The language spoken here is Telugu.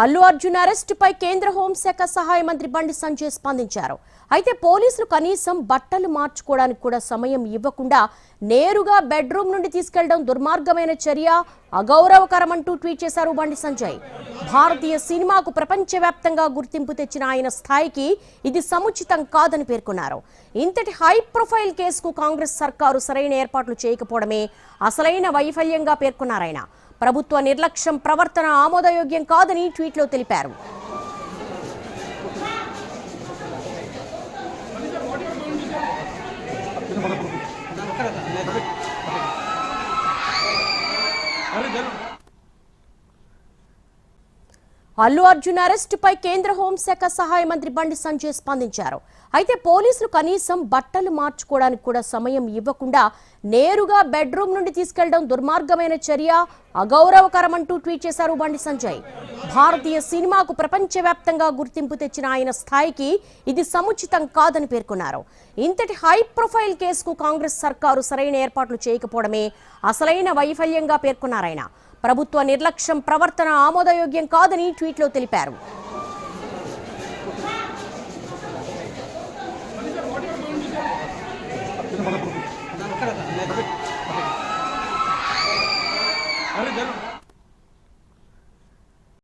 అల్లు అర్జున్ అరెస్ట్ పై కేంద్ర హోంశాఖ సహాయ మంత్రి బండి సంజయ్ స్పందించారు. అయితే పోలీసులు కనీసం బట్టలు మార్చుకోవడానికి కూడా సమయం ఇవ్వకుండా నేరుగా బెడ్రూమ్ నుండి తీసుకెళ్లడం దుర్మార్గమైన చర్య, అగౌరవకరమంటూ ట్వీట్ చేశారు బండి సంజయ్. భారతీయ సినిమాకు ప్రపంచవ్యాప్తంగా గుర్తింపు తెచ్చిన ఆయన స్థాయికి ఇది సముచితం కాదని పేర్కొన్నారు. ఇంతటి హై ప్రొఫైల్ కేసుకు కాంగ్రెస్ సర్కారు సరైన ఏర్పాట్లు చేయకపోవడమే అసలైన వైఫల్యంగా పేర్కొన్నారాయన. ప్రభుత్వ నిర్లక్ష్యం ప్రవర్తన ఆమోదయోగ్యం కాదని ట్వీట్లో తెలిపారు. అల్లు అర్జున్ అరెస్ట్ పై కేంద్ర హోంశాఖ సహాయ మంత్రి బండి సంజయ్ స్పందించారు. అయితే పోలీసులు కనీసం బట్టలు మార్చుకోవడానికి కూడా సమయం ఇవ్వకుండా నేరుగా బెడ్రూమ్ నుండి తీసుకెళ్లడం దుర్మార్గమైన చర్య, అగౌరవకరమంటూ ట్వీట్ చేశారు బండి సంజయ్. భారతీయ సినిమాకు ప్రపంచవ్యాప్తంగా గుర్తింపు తెచ్చిన ఆయన స్థాయికి ఇది సముచితం కాదని పేర్కొన్నారు. ఇంతటి హై ప్రొఫైల్ కేసుకు కాంగ్రెస్ సర్కారు సరైన ఏర్పాట్లు చేయకపోవడమే అసలైన వైఫల్యంగా పేర్కొన్నారాయన. ప్రభుత్వ నిర్లక్ష్యం ప్రవర్తన ఆమోదయోగ్యం కాదని ట్వీట్లో తెలిపారు.